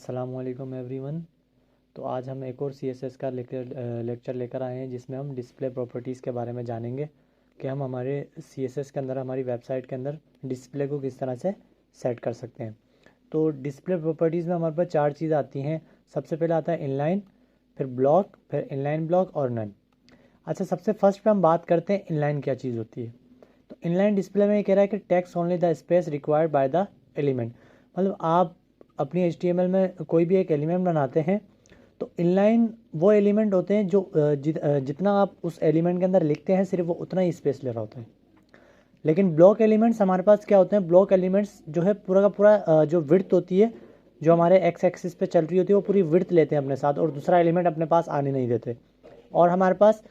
अस्सलामुअलैकुम एवरीवन। तो आज हम एक और CSS का लेक्चर लेकर आए हैं जिसमें हम डिस्प्ले प्रॉपर्टीज़ के बारे में जानेंगे कि हम हमारे CSS के अंदर हमारी वेबसाइट के अंदर डिस्प्ले को किस तरह से सेट कर सकते हैं। तो डिस्प्ले प्रॉपर्टीज़ में हमारे पास 4 चीज़ आती हैं। सबसे पहले आता है इनलाइन, फिर ब्लॉक, फिर इनलाइन ब्लॉक और नन। अच्छा, सबसे फर्स्ट पे हम बात करते हैं इनलाइन क्या चीज़ होती है। तो इनलाइन डिस्प्ले में ये कह रहा है कि text only the space required by the element. मतलब आप अपनी HTML में कोई भी एक एलिमेंट बनाते हैं तो इनलाइन वो एलिमेंट होते हैं जो जितना आप उस एलिमेंट के अंदर लिखते हैं सिर्फ वो उतना ही स्पेस ले रहा होता है। लेकिन ब्लॉक एलिमेंट्स हमारे पास क्या होते हैं, ब्लॉक एलिमेंट्स जो है पूरा का पूरा जो विड्थ होती है जो हमारे एक्स एक्सिस पे चल रही होती है वो पूरी विड्थ लेते हैं अपने साथ और दूसरा एलिमेंट अपने पास आने नहीं देते। और हमारे पास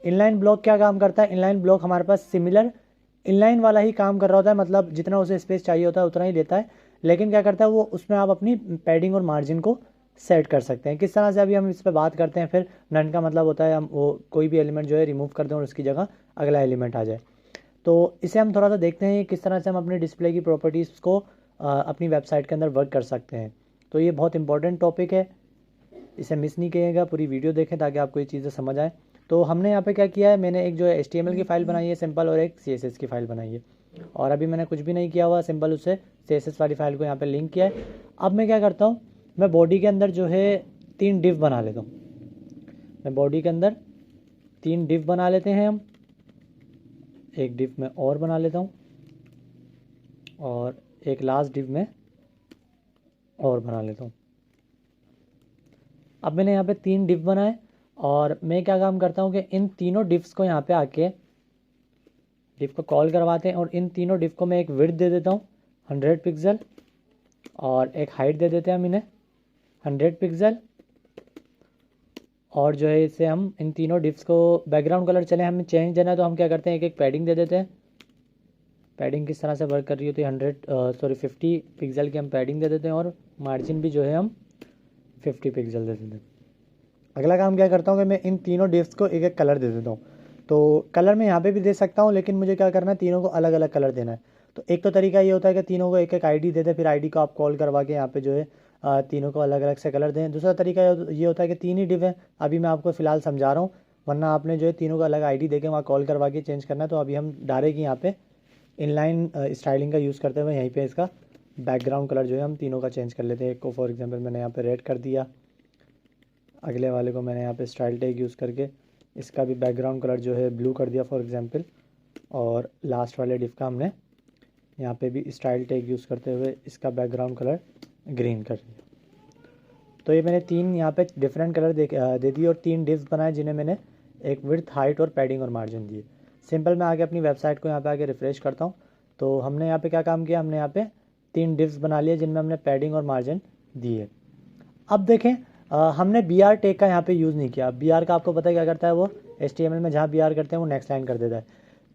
इनलाइन ब्लॉक क्या काम करता है, इनलाइन ब्लॉक हमारे पास सिमिलर इनलाइन वाला ही काम कर रहा होता है, मतलब जितना उसे स्पेस चाहिए होता है उतना ही लेता है। लेकिन क्या करता है वो, उसमें आप अपनी पैडिंग और मार्जिन को सेट कर सकते हैं। किस तरह से अभी हम इस पर बात करते हैं। फिर नन का मतलब होता है हम वो कोई भी एलिमेंट जो है रिमूव कर दें और उसकी जगह अगला एलिमेंट आ जाए। तो इसे हम थोड़ा सा देखते हैं किस तरह से हम अपने डिस्प्ले की प्रॉपर्टीज़ को अपनी वेबसाइट के अंदर वर्क कर सकते हैं। तो ये बहुत इंपॉर्टेंट टॉपिक है, इसे मिस नहीं कीजिएगा, पूरी वीडियो देखें ताकि आपको ये चीज़ें समझ आए। तो हमने यहाँ पे क्या किया है, मैंने एक जो है HTML की फ़ाइल बनाई है सिंपल और एक CSS की फ़ाइल बनाई है। और अभी मैंने कुछ भी नहीं किया हुआ, सिंपल उससे CSS वाली फ़ाइल को यहाँ पे लिंक किया है। अब मैं क्या करता हूँ, मैं बॉडी के अंदर जो है 3 डिव बना लेता हूँ। मैं बॉडी के अंदर 3 डिव बना लेते हैं हम। एक डिव में और बना लेता हूँ और एक लास्ट डिव में और बना लेता हूँ। अब मैंने यहाँ पे 3 डिव बनाए और मैं क्या काम करता हूँ कि इन तीनों डिव्स को यहाँ पे आके डिव को कॉल करवाते हैं और इन तीनों डिव को मैं एक विड्थ दे देता हूँ 100 पिक्सल और एक हाइट दे देते हैं हम इन्हें 100 पिक्सल। और जो है इसे हम इन तीनों डिव्स को बैकग्राउंड कलर चले हमें चेंज देना है तो हम क्या करते हैं एक एक पैडिंग दे देते हैं। पैडिंग किस तरह से वर्क कर रही होती है 50 पिक्सल की हम पैडिंग दे देते हैं और मार्जिन भी जो है हम 50 पिक्सल दे देते हैं। अगला काम क्या करता हूँ कि मैं इन तीनों डिव्स को एक एक कलर दे देता हूँ। तो कलर मैं यहाँ पे भी दे सकता हूँ लेकिन मुझे क्या करना है, तीनों को अलग अलग कलर देना है। तो एक तो तरीका ये होता है कि तीनों को एक एक ID दे दें, फिर ID को आप कॉल करवा के यहाँ पे जो है तीनों को अलग अलग से कलर दें। दूसरा तरीका ये होता है कि 3 ही डिव है, अभी मैं आपको फ़िलहाल समझा रहा हूँ, वरना आपने जो है तीनों को अलग ID दे के वहाँ कॉल करवा के चेंज करना है। तो अभी हम डायरेक्ट यहाँ पे इनलाइन स्टाइलिंग का यूज़ करते हुए यहीं पे इसका बैकग्राउंड कलर जो है हम तीनों का चेंज कर लेते हैं। एक को फॉर एग्जांपल मैंने यहाँ पे रेड कर दिया, अगले वाले को मैंने यहाँ पे स्टाइल टैग यूज़ करके इसका भी बैकग्राउंड कलर जो है ब्लू कर दिया फॉर एग्जांपल, और लास्ट वाले डिव का हमने यहाँ पे भी स्टाइल टैग यूज़ करते हुए इसका बैकग्राउंड कलर ग्रीन कर दिया। तो ये मैंने 3 यहाँ पे डिफरेंट कलर दे दिए और 3 डिव्स बनाए जिन्हें मैंने एक विड्थ, हाइट और पैडिंग और मार्जिन दिए। सिंपल मैं आगे अपनी वेबसाइट को यहाँ पे आके रिफ़्रेश करता हूँ। तो हमने यहाँ पे क्या काम किया, हमने यहाँ पे 3 डिव्स बना लिए जिनमें हमने पैडिंग और मार्जिन दिए। अब देखें हमने BR टैग का यहाँ पे यूज़ नहीं किया। BR का आपको पता है क्या करता है, वो HTML में जहाँ BR करते हैं वो नेक्स्ट लाइन कर देता है।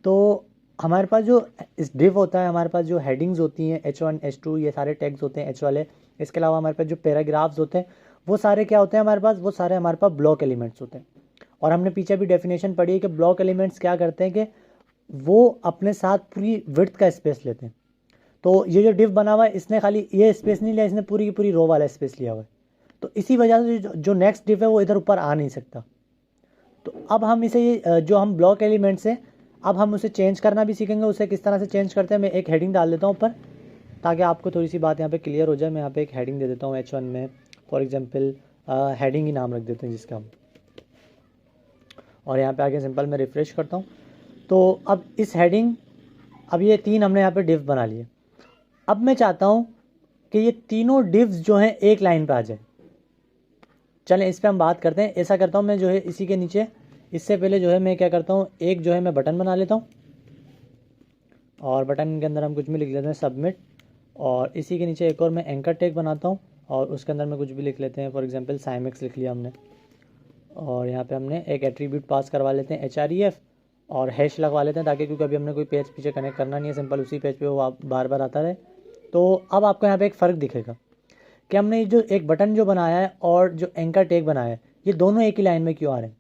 तो हमारे पास जो इस डिव होता है, हमारे पास जो हेडिंग्स होती हैं H1 H2 ये सारे टैग्स होते हैं H वाले। इसके अलावा हमारे पास जो पैराग्राफ्स होते हैं वो सारे क्या होते हैं हमारे पास, वो सारे हमारे पास ब्लॉक एलिमेंट्स होते हैं। और हमने पीछे भी डेफिनेशन पढ़ी है कि ब्लॉक एलिमेंट्स क्या करते हैं कि वो अपने साथ पूरी विड्थ का स्पेस लेते हैं। तो ये जो डिव बना हुआ है इसने खाली ये स्पेस नहीं लिया, इसने पूरी की पूरी रो वाला स्पेस लिया हुआ है। तो इसी वजह से जो नेक्स्ट डिव है वो इधर ऊपर आ नहीं सकता। तो अब हम इसे जो हम ब्लॉक एलिमेंट्स हैं अब हम उसे चेंज करना भी सीखेंगे। उसे किस तरह से चेंज करते हैं, मैं एक हेडिंग डाल देता हूँ ऊपर ताकि आपको थोड़ी सी बात यहाँ पे क्लियर हो जाए। मैं यहाँ पे एक हेडिंग दे देता हूँ H1 में फॉर एग्जांपल हेडिंग ही नाम रख देते हैं जिसका हम, और यहाँ पे आके सिंपल मैं रिफ़्रेश करता हूँ। तो अब इस हेडिंग, अब ये 3 हमने यहाँ पे डिव बना लिए। अब मैं चाहता हूँ कि ये तीनों डिव्स जो हैं एक लाइन पे आ जाए। चलें इस पर हम बात करते हैं। ऐसा करता हूँ मैं जो है इसी के नीचे, इससे पहले जो है मैं क्या करता हूँ, एक जो है मैं बटन बना लेता हूँ और बटन के अंदर हम कुछ भी लिख लेते हैं सबमिट, और इसी के नीचे एक और मैं एंकर टैग बनाता हूँ और उसके अंदर में कुछ भी लिख लेते हैं, फॉर एग्जांपल साइमेक्स लिख लिया हमने। और यहाँ पे हमने एक एट्रीब्यूट पास करवा लेते हैं href और हैश लगवा लेते हैं ताकि, क्योंकि अभी हमने कोई पेज पीछे कनेक्ट करना नहीं है, सिंपल उसी पेज पे वो बार बार आता रहे। तो अब आपको यहाँ पे एक फ़र्क दिखेगा कि हमने जो एक बटन जो बनाया है और जो एंकर टैग बनाया है ये दोनों एक ही लाइन में क्यों आ रहे हैं।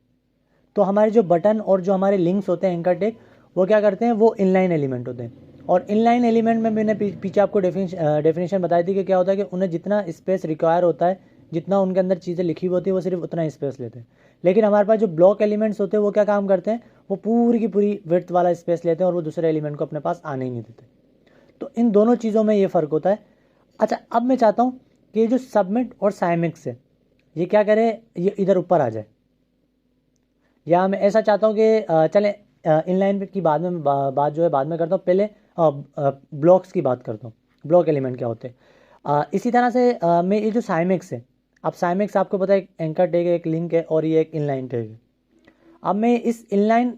तो हमारे जो बटन और जो हमारे लिंक्स होते हैं एंकर टैग वो क्या करते हैं, वो इनलाइन एलिमेंट होते हैं और इनलाइन एलिमेंट में मैंने पीछे आपको डेफिनेशन बताई थी कि क्या होता है कि उन्हें जितना स्पेस रिक्वायर होता है, जितना उनके अंदर चीज़ें लिखी हुई होती है, वो सिर्फ उतना स्पेस लेते हैं। लेकिन हमारे पास जो ब्लॉक एलिमेंट्स होते हैं वो क्या काम करते हैं, वो पूरी की पूरी विड्थ वाला स्पेस लेते हैं और वो दूसरे एलिमेंट को अपने पास आने ही नहीं देते। तो इन दोनों चीज़ों में ये फ़र्क होता है। अच्छा, अब मैं चाहता हूँ कि ये जो सबमिट और साइमिक्स है, ये क्या करे, ये इधर ऊपर आ जाए, या मैं ऐसा चाहता हूँ कि चलें इनलाइन की बाद में बात जो है बाद में करता हूँ, पहले ब्लॉक्स की बात करता हूँ, ब्लॉक एलिमेंट क्या होते हैं। इसी तरह से मैं ये जो साइमिक्स है, अब साइमिक्स आपको पता है एक एंकर टैग है, एक लिंक है, और ये एक इनलाइन टैग है। अब मैं इस इनलाइन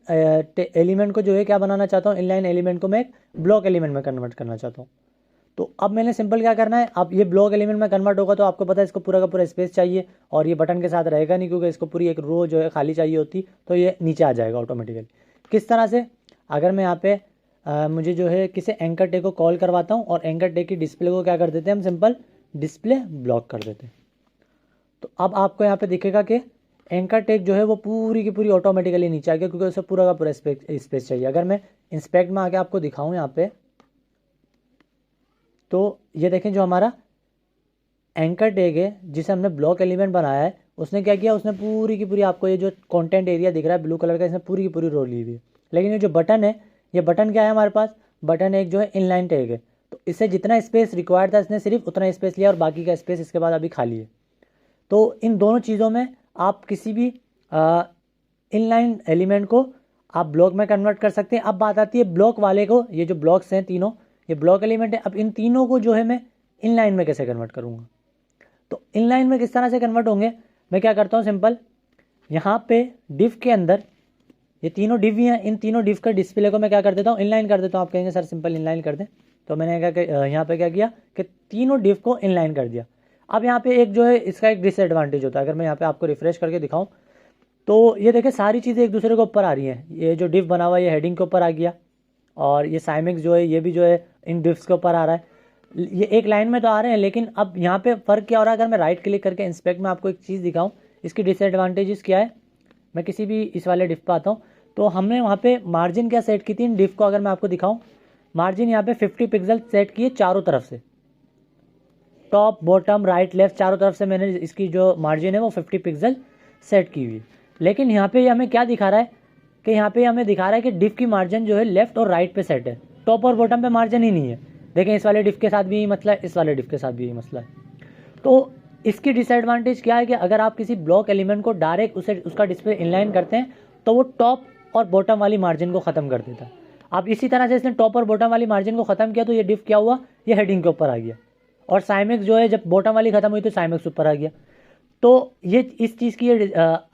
एलिमेंट को जो है क्या बनाना चाहता हूँ, इनलाइन एलिमेंट को मैं एक ब्लॉक एलिमेंट में कन्वर्ट करना चाहता हूँ। तो अब मैंने सिंपल क्या करना है, अब ये ब्लॉक एलिमेंट में कन्वर्ट होगा तो आपको पता है इसको पूरा का पूरा स्पेस चाहिए, और ये बटन के साथ रहेगा नहीं क्योंकि इसको पूरी एक रो जो है खाली चाहिए होती, तो ये नीचे आ जाएगा ऑटोमेटिकली। किस तरह से, अगर मैं यहाँ पे मुझे जो है किसी एंकर टैग को कॉल करवाता हूँ और एंकर टैग की डिस्प्ले को क्या कर देते हैं हम, सिंपल डिस्प्ले ब्लॉक कर देते हैं। तो अब आपको यहाँ पे दिखेगा कि एंकर टैग जो है वो पूरी की पूरी ऑटोमेटिकली नीचे आ गया क्योंकि उसे पूरा का पूरा स्पेस चाहिए। अगर मैं इंस्पेक्ट में आके आपको दिखाऊँ यहाँ पे, तो ये देखें जो हमारा एंकर टैग है जिसे हमने ब्लॉक एलिमेंट बनाया है, उसने क्या किया, उसने पूरी की पूरी आपको ये जो कंटेंट एरिया दिख रहा है ब्लू कलर का, इसने पूरी की पूरी रो ली हुई है। लेकिन ये जो बटन है, ये बटन क्या है हमारे पास, बटन एक जो है इनलाइन टैग है, तो इससे जितना स्पेस रिक्वायर्ड था इसने सिर्फ उतना स्पेस लिया और बाकी का स्पेस इसके बाद अभी खाली है। तो इन दोनों चीज़ों में आप किसी भी इनलाइन एलिमेंट को आप ब्लॉक में कन्वर्ट कर सकते हैं। अब बात आती है ब्लॉक वाले को, ये जो ब्लॉक्स हैं तीनों, ये ब्लॉक एलिमेंट है, अब इन तीनों को जो है मैं इनलाइन में कैसे कन्वर्ट करूँगा। तो इनलाइन में किस तरह से कन्वर्ट होंगे, मैं क्या करता हूँ, सिंपल यहाँ पे डिव के अंदर ये तीनों डिव ही हैं, इन तीनों डिव का डिस्प्ले को मैं क्या कर देता हूँ, इनलाइन कर देता हूँ। आप कहेंगे सर सिंपल इनलाइन कर दें, तो मैंने क्या यहाँ पे क्या किया कि तीनों डिव को इनलाइन कर दिया। अब यहाँ पे एक जो है इसका एक डिसएडवांटेज होता है, अगर मैं यहाँ पे आपको रिफ्रेश करके दिखाऊँ तो ये देखें सारी चीज़ें एक दूसरे के ऊपर आ रही हैं। ये जो डिव बना हुआ है ये हेडिंग के ऊपर आ गया, और ये साइमिक्स जो है ये भी जो है इन डिव्स के ऊपर आ रहा है। ये एक लाइन में तो आ रहे हैं, लेकिन अब यहाँ पे फ़र्क क्या हो रहा है, अगर मैं राइट क्लिक करके इंस्पेक्ट में आपको एक चीज़ दिखाऊं, इसकी डिसएडवांटेजेस क्या है, मैं किसी भी इस वाले डिव पे आता हूँ, तो हमने वहाँ पे मार्जिन क्या सेट की थी इन डिव को, अगर मैं आपको दिखाऊँ, मार्जिन यहाँ पे 50 पिक्सल सेट किए चारों तरफ से, टॉप बॉटम राइट लेफ्ट चारों तरफ से मैंने इसकी जो मार्जिन है वो 50 पिक्सल सेट की हुई। लेकिन यहाँ पे हमें क्या दिखा रहा है कि यहाँ पे हमें दिखा रहा है कि डिव की मार्जिन जो है लेफ्ट और राइट पे सेट है, टॉप और बॉटम पे मार्जिन ही नहीं है। देखें इस वाले डिव के साथ भी यही मसला है, इस वाले डिव के साथ भी यही मसला है। तो इसकी डिसएडवांटेज क्या है कि अगर आप किसी ब्लॉक एलिमेंट को डायरेक्ट उसका डिस्प्ले इनलाइन करते हैं तो वो टॉप और बॉटम वाली मार्जिन को ख़त्म कर देता है। अब इसी तरह से इसने टॉप और बॉटम वाली मार्जिन को ख़त्म किया तो ये डिव क्या हुआ, ये हेडिंग के ऊपर आ गया, और साइमिक्स जो है जब बॉटम वाली ख़त्म हुई तो साइमिक्स ऊपर आ गया। तो ये इस चीज़ की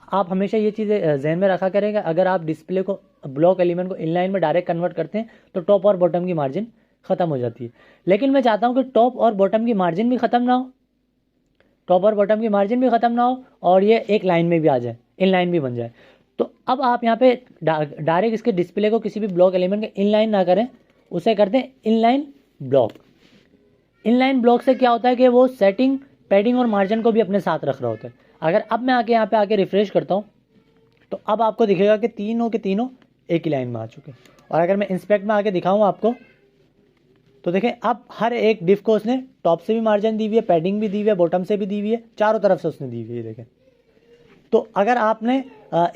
आप हमेशा ये चीज़ें जहन में रखा करेंगे, अगर आप डिस्प्ले को ब्लॉक एलिमेंट को इनलाइन में डायरेक्ट कन्वर्ट करते हैं तो टॉप और बॉटम की मार्जिन ख़त्म हो जाती है। लेकिन मैं चाहता हूँ कि टॉप और बॉटम की मार्जिन भी ख़त्म ना हो, टॉप और बॉटम की मार्जिन भी ख़त्म ना हो, और ये एक लाइन में भी आ जाए, इनलाइन भी बन जाए। तो अब आप यहाँ पे डायरेक्ट इसके डिस्प्ले को किसी भी ब्लॉक एलिमेंट के इनलाइन ना करें, उसे करते हैं इनलाइन ब्लॉक। इनलाइन ब्लॉक से क्या होता है कि वो सेटिंग, पैडिंग और मार्जिन को भी अपने साथ रख रहा होता है। अगर अब मैं आके यहाँ पे आके रिफ्रेश करता हूँ तो अब आपको दिखेगा कि तीनों के तीनों एक ही लाइन में आ चुके हैं। और अगर मैं इंस्पेक्ट में आके दिखाऊँ आपको तो देखें अब हर एक डिव को उसने टॉप से भी मार्जिन दी हुई है, पैडिंग भी दी हुई है, बॉटम से भी दी हुई है, चारों तरफ से उसने दी हुई है। देखें, तो अगर आपने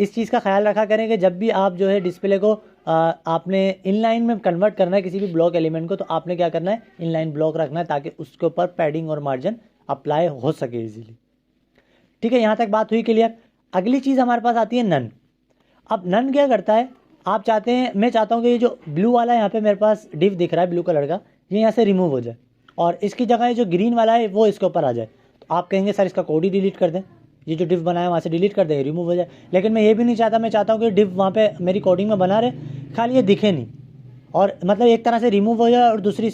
इस चीज़ का ख्याल रखा करें कि जब भी आप जो है डिस्प्ले को आपने इनलाइन में कन्वर्ट करना है किसी भी ब्लॉक एलिमेंट को, तो आपने क्या करना है, इनलाइन ब्लॉक रखना है ताकि उसके ऊपर पैडिंग और मार्जिन अप्लाई हो सके इजीली। ठीक है, यहाँ तक बात हुई क्लियर। अगली चीज़ हमारे पास आती है नन। अब नन क्या करता है, आप चाहते हैं, मैं चाहता हूँ कि ये जो ब्लू वाला यहाँ पे मेरे पास डिव दिख रहा है ब्लू कलर का, ये यहाँ से रिमूव हो जाए और इसकी जगह ये जो ग्रीन वाला है वो इसके ऊपर आ जाए। तो आप कहेंगे सर इसका कोड ही डिलीट कर दें, ये जो डिव बनाया वहाँ से डिलीट कर दें, रिमूव हो जाए। लेकिन मैं ये भी नहीं चाहता, मैं चाहता हूँ कि डिव वहाँ पे मेरी कोडिंग में बना रहे, खाली ये दिखे नहीं, और मतलब एक तरह से रिमूव हो जाए और दूसरा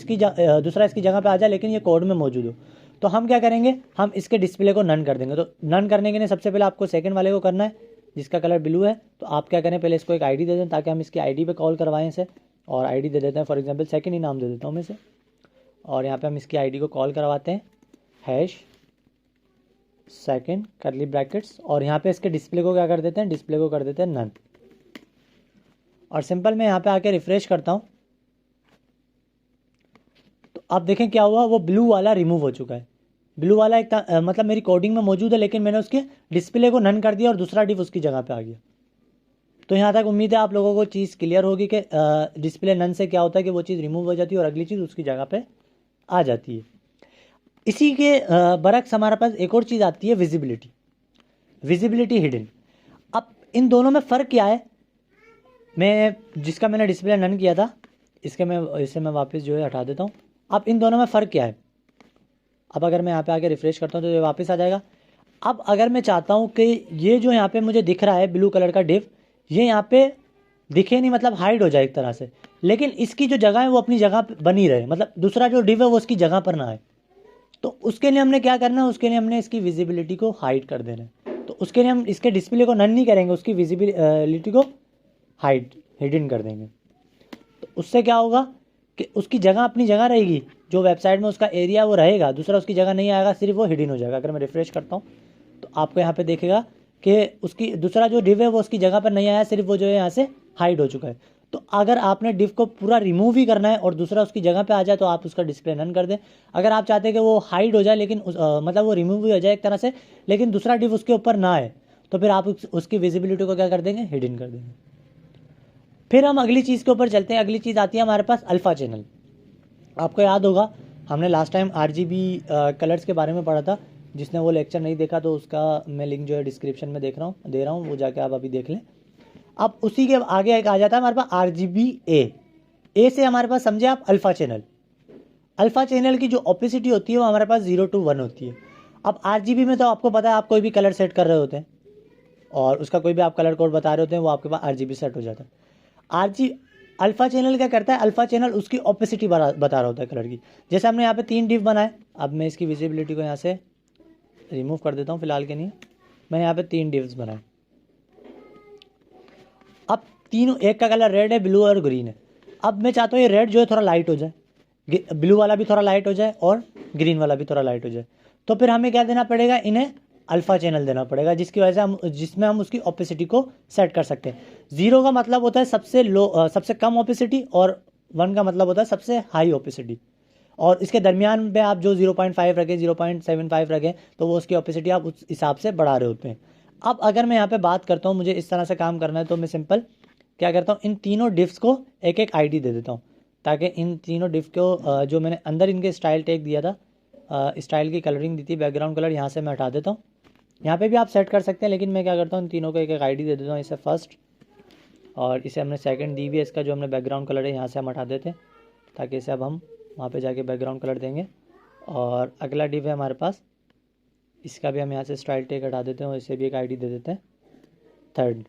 इसकी जगह पे आ जाए, लेकिन ये कोड में मौजूद हो। तो हम क्या करेंगे, हम इसके डिस्प्ले को नन कर देंगे। तो नन करने के लिए सबसे पहले आपको सेकंड वाले को करना है जिसका कलर ब्लू है। तो आप क्या करें, पहले इसको एक आईडी दे दें ताकि हम इसकी आईडी पे कॉल करवाएं इसे, और आईडी दे देते हैं, फॉर एग्जांपल सेकंड ही नाम दे देता हूँ मैं इसे, और यहाँ पे हम इसकी आईडी को कॉल करवाते हैं हैश सेकंड करली ब्रैकेट्स, और यहाँ पे इसके डिस्प्ले को क्या कर देते हैं, डिस्प्ले को कर देते हैं नन। और सिंपल मैं यहाँ पे आके रिफ्रेश करता हूँ आप देखें क्या हुआ, वो ब्लू वाला रिमूव हो चुका है। ब्लू वाला एक मतलब मेरी कोडिंग में मौजूद है, लेकिन मैंने उसके डिस्प्ले को नन कर दिया और दूसरा डिव उसकी जगह पे आ गया। तो यहाँ तक उम्मीद है आप लोगों को चीज़ क्लियर होगी कि डिस्प्ले नन से क्या होता है कि वो चीज़ रिमूव हो जाती है और अगली चीज़ उसकी जगह पे आ जाती है। इसी के बरक्स हमारे पास एक और चीज़ आती है, विजिबिलिटी। Visibility hidden. अब इन दोनों में फ़र्क क्या है, मैं जिसका मैंने डिस्प्ले नन किया था इसे मैं वापस जो है हटा देता हूँ। अब इन दोनों में फ़र्क क्या है, अब अगर मैं यहाँ पे आके रिफ़्रेश करता हूँ तो ये वापस आ जाएगा। अब अगर मैं चाहता हूँ कि ये जो यहाँ पे मुझे दिख रहा है ब्लू कलर का डिव, ये यहाँ पे दिखे नहीं, मतलब हाइड हो जाए एक तरह से, लेकिन इसकी जो जगह है वो अपनी जगह पे बनी रहे, मतलब दूसरा जो डिव है वो उसकी जगह पर ना आए। तो उसके लिए हमने क्या करना है, उसके लिए हमने इसकी विजिबिलिटी को हाइड कर देना है। तो उसके लिए हम इसके डिस्प्ले को नन नहीं करेंगे, उसकी विजिबिलिटी को हिडन कर देंगे। तो उससे क्या होगा कि उसकी जगह अपनी जगह रहेगी, जो वेबसाइट में उसका एरिया वो रहेगा, दूसरा उसकी जगह नहीं आएगा, सिर्फ वो हिडन हो जाएगा। अगर मैं रिफ्रेश करता हूँ तो आपको यहाँ पे देखेगा कि उसकी दूसरा जो डिव है वो उसकी जगह पर नहीं आया, सिर्फ वो जो है यहाँ से हाइड हो चुका है। तो अगर आपने डिव को पूरा रिमूव ही करना है और दूसरा उसकी जगह पे आ जाए तो आप उसका डिस्प्ले नन कर दें। अगर आप चाहते हैं कि वो हाइड हो जाए लेकिन मतलब वो रिमूव ही हो जाए एक तरह से, लेकिन दूसरा डिव उसके ऊपर ना आए, तो फिर आप उसकी विजिबिलिटी को क्या कर देंगे, हिडन कर देंगे। फिर हम अगली चीज़ के ऊपर चलते हैं। अगली चीज़ आती है हमारे पास अल्फ़ा चैनल। आपको याद होगा हमने लास्ट टाइम RGB कलर्स के बारे में पढ़ा था। जिसने वो लेक्चर नहीं देखा तो उसका मैं लिंक जो है डिस्क्रिप्शन में दे रहा हूँ, वो जाके आप अभी देख लें। अब उसी के आगे एक आ जाता है हमारे पास RGB-A से हमारे पास समझे आप अल्फ़ा चैनल। अल्फ़ा चैनल की जो ओपेसिटी होती है वो हमारे पास 0 to 1 होती है। अब RGB में तो आपको पता है, आप कोई भी कलर सेट कर रहे होते हैं और उसका कोई भी आप कलर कोड बता रहे होते हैं, वो आपके पास RGB सेट हो जाता है। अल्फ़ा चैनल क्या करता है, अल्फ़ा चैनल उसकी ओपेसिटी बता रहा होता है कलर की। जैसे हमने यहाँ पे 3 डिव बनाए, अब मैं इसकी विजिबिलिटी को यहाँ से रिमूव कर देता हूँ फिलहाल के लिए। मैंने यहाँ पे 3 डिव्स बनाए। अब तीनों, एक का कलर रेड है, ब्लू और ग्रीन है। अब मैं चाहता हूँ ये रेड जो है थोड़ा लाइट हो जाए, ब्लू वाला भी थोड़ा लाइट हो जाए और ग्रीन वाला भी थोड़ा लाइट हो जाए। तो फिर हमें क्या देना पड़ेगा, इन्हें अल्फ़ा चैनल देना पड़ेगा, जिसकी वजह से जिसमें हम उसकी ओपेसिटी को सेट कर सकते हैं। 0 का मतलब होता है सबसे सबसे कम ओपेसिटी, और 1 का मतलब होता है सबसे हाई ओपेसिटी। और इसके दरमियान में आप जो 0.5 रखें, 0.75 रखें, तो वो उसकी ओपेसिटी आप उस हिसाब से बढ़ा रहे होते हैं। अब अगर मैं यहाँ पे बात करता हूँ, मुझे इस तरह से काम करना है, तो मैं सिंपल क्या करता हूँ, इन तीनों डिव्स को एक एक ID दे देता हूँ, ताकि इन तीनों डिव को जो मैंने अंदर इनके स्टाइल टैग दिया था, स्टाइल की कलरिंग दी थी, बैकग्राउंड कलर, यहाँ से मैं हटा देता हूँ। यहाँ पे भी आप सेट कर सकते हैं, लेकिन मैं क्या करता हूँ, इन तीनों को एक एक ID दे देता हूँ। इसे फर्स्ट और इसे हमने सेकंड दी भी है, इसका जो हमने बैकग्राउंड कलर है यहाँ से हम हटा देते हैं, ताकि इसे अब हम वहाँ पे जाके बैकग्राउंड कलर देंगे। और अगला डिव है हमारे पास, इसका भी हम यहाँ से स्टाइल टैग हटा देते हैं और इसे भी एक ID दे देते हैं, थर्ड।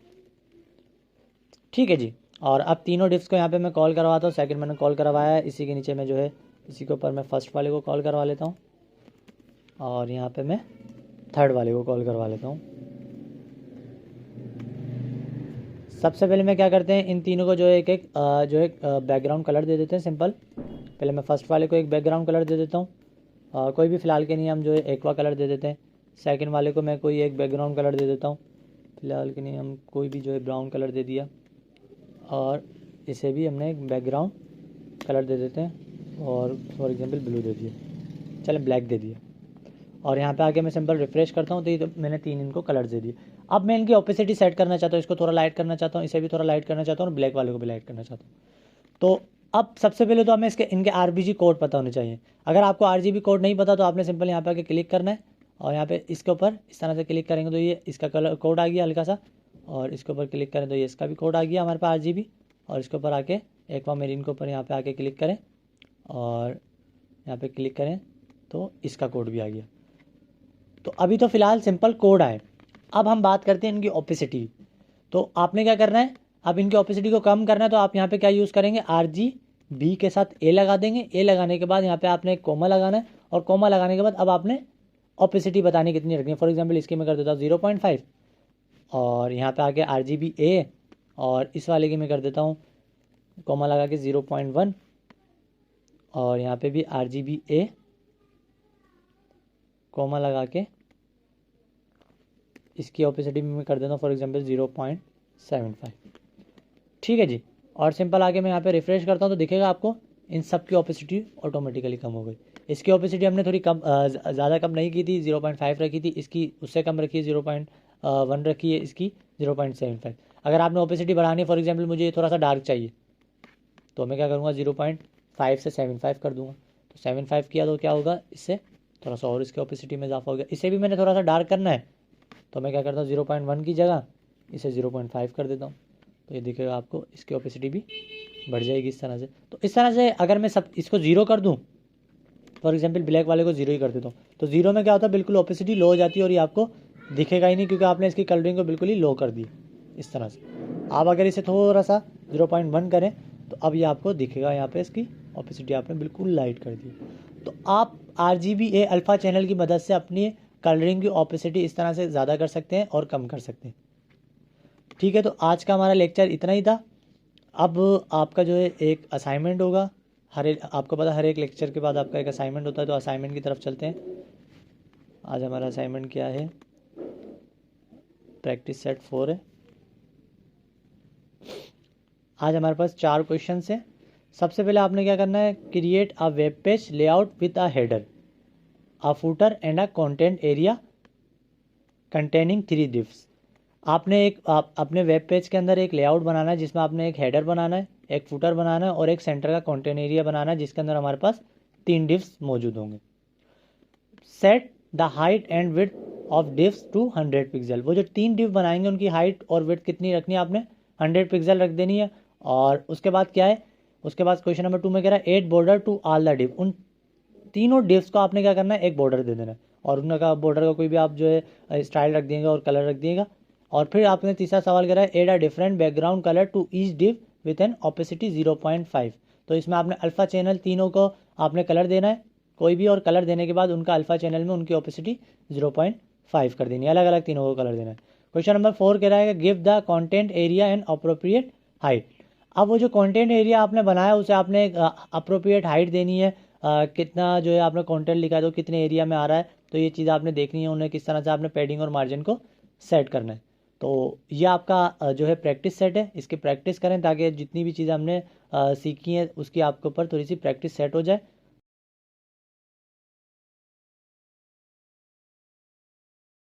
ठीक है जी। और अब तीनों डिव्स को यहाँ पे मैं कॉल करवाता हूँ। सेकंड मैंने कॉल करवाया है, इसी के नीचे में जो है, इसी के ऊपर मैं फर्स्ट वाले को कॉल करवा लेता हूँ और यहाँ पे मैं थर्ड वाले को कॉल करवा लेता हूँ। सबसे पहले मैं क्या करते हैं, इन तीनों को जो है एक बैकग्राउंड कलर दे देते हैं सिंपल। पहले मैं फर्स्ट वाले को एक बैकग्राउंड कलर दे देता हूँ, कोई भी फ़िलहाल के लिए हम जो है एक्वा कलर दे देते हैं। सेकंड वाले को मैं कोई एक बैकग्राउंड कलर दे देता हूँ, फ़िलहाल के लिए हम कोई भी जो है ब्राउन कलर दे दिया, और इसे भी हमने एक बैकग्राउंड कलर दे देते हैं, और फॉर एग्जांपल ब्लू दे दिया, चलें ब्लैक दे दिया। और यहाँ पे आके मैं सिंपल रिफ्रेश करता हूँ तो ये तो मैंने 3 इनको कलर दे दिए। अब मैं इनकी ओपेसिटी सेट करना चाहता हूँ, इसको थोड़ा लाइट करना चाहता हूँ, इसे भी थोड़ा लाइट करना चाहता हूँ और ब्लैक वाले को भी लाइट करना चाहता हूँ। तो अब सबसे पहले तो हमें इनके RGB कोड पता होने चाहिए। अगर आपको RGB कोड नहीं पता तो आपने सिंपल यहाँ पे आके क्लिक करना है और यहाँ पे इसके ऊपर इस तरह से क्लिक करेंगे तो ये इसका कलर कोड आ गया हल्का सा, और इसके ऊपर क्लिक करें तो ये इसका भी कोड आ गया हमारे पास RGB। और इसके ऊपर आके एक्वा मेरीन के ऊपर यहाँ पे आके क्लिक करें और यहाँ पे क्लिक करें तो इसका कोड भी आ गया। तो अभी तो फ़िलहाल सिंपल कोड आए। अब हम बात करते हैं इनकी ओपेसिटी। तो आपने क्या करना है, अब इनकी ओपेसिटी को कम करना है तो आप यहाँ पे क्या यूज़ करेंगे, RGB के साथ A लगा देंगे। A लगाने के बाद यहाँ पे आपने एक कोमा लगाना है, और कोमा लगाने के बाद अब आपने ओपेसिटी बतानी कितनी रखनी है। फॉर एग्जांपल इसकी मैं कर देता हूँ 0.5, और यहाँ पे आके RGB-A, और इस वाले की मैं कर देता हूँ कोमा लगा के 0.1, और यहाँ पे भी RGB-A कोमा लगा के इसकी ओपेसिटी में मैं कर देता हूँ फॉर एग्जांपल 0.75। ठीक है जी। और सिंपल आके मैं यहाँ पे रिफ्रेश करता हूँ तो दिखेगा आपको इन सब की ओपेसिटी ऑटोमेटिकली कम हो गई। इसकी ओपेसिटी हमने थोड़ी कम ज़्यादा कम नहीं की थी, 0.5 रखी थी, इसकी उससे कम रखी है, 0.1 रखी है, इसकी 0.75। अगर आपने ओपेसिटी बढ़ानी है, फॉर एग्जांपल मुझे ये थोड़ा सा डार्क चाहिए, तो मैं क्या करूँगा 0.5 से 7.5 कर दूँगा। तो 7.5 किया तो क्या होगा, इससे थोड़ा सा और इसकी ओपेसिटी में इजाफा हो गया। इसे भी मैंने थोड़ा सा डार्क करना है, तो मैं क्या करता हूँ 0.1 की जगह इसे 0.5 कर देता हूँ, तो ये दिखेगा आपको, इसकी ओपेसिटी भी बढ़ जाएगी इस तरह से। तो इस तरह से अगर मैं सब इसको 0 कर दूँ, फॉर एग्जांपल ब्लैक वाले को 0 ही कर देता हूँ, तो 0 में क्या होता है, बिल्कुल ओपेसिटी लो हो जाती है और ये आपको दिखेगा ही नहीं, क्योंकि आपने इसकी कलरिंग को बिल्कुल ही लो कर दी इस तरह से। आप अगर इसे थोड़ा सा 0.1 करें तो अब ये आपको दिखेगा, यहाँ पे इसकी ओपेसिटी आपने बिल्कुल लाइट कर दी। तो आप RGBA अल्फ़ा चैनल की मदद से अपनी कलरिंग की ओपेसिटी इस तरह से ज़्यादा कर सकते हैं और कम कर सकते हैं। ठीक है, तो आज का हमारा लेक्चर इतना ही था। अब आपका जो है एक असाइनमेंट होगा, आपको पता हर एक लेक्चर के बाद आपका एक असाइनमेंट होता है, तो असाइनमेंट की तरफ चलते हैं। आज हमारा असाइनमेंट क्या है, प्रैक्टिस सेट 4 है। आज हमारे पास 4 क्वेश्चन हैं। सबसे पहले आपने क्या करना है, create a web page layout with a header, a footer and a content area containing 3 डिव्स। आपने अपने वेब पेज के अंदर एक लेआउट बनाना है, जिसमें आपने एक हेडर बनाना है, एक फुटर बनाना है और एक सेंटर का कंटेंट एरिया बनाना है, जिसके अंदर हमारे पास 3 डिव्स मौजूद होंगे। Set the height and width of divs to 100 pixel. वो जो 3 डिव बनाएंगे उनकी हाइट और विड्थ कितनी रखनी है, आपने 100 पिक्सल रख देनी है। और उसके बाद क्या है, उसके बाद क्वेश्चन नंबर 2 में कह रहा है 8 border to all the div. उन तीनों डिव्स को आपने क्या करना है, एक बॉर्डर दे देना है, और उनका बॉर्डर का कोई भी आप जो है स्टाइल रख दिएगा और कलर रख दिएगा। और फिर आपने तीसरा सवाल करा है, add a different background colour to each div with an opacity 0.5। तो इसमें आपने अल्फा चैनल तीनों को आपने कलर देना है कोई भी, और कलर देने के बाद उनका अल्फा चैनल में उनकी ओपेसिटी 0.5 कर देनी है, अलग अलग तीनों को कलर देना है। क्वेश्चन नंबर 4 कह रहा है, give the content area and appropriate height. अब वो जो कंटेंट एरिया आपने बनाया उसे आपने एक अप्रोप्रिएट हाइट देनी है, कितना जो है आपने कंटेंट लिखा है तो कितने एरिया में आ रहा है, तो ये चीज़ आपने देखनी है, उन्हें किस तरह से आपने पैडिंग और मार्जिन को सेट करना है। तो ये आपका जो है प्रैक्टिस सेट है, इसकी प्रैक्टिस करें ताकि जितनी भी चीज़ें हमने सीखी हैं उसकी आपके ऊपर थोड़ी सी प्रैक्टिस सेट हो जाए।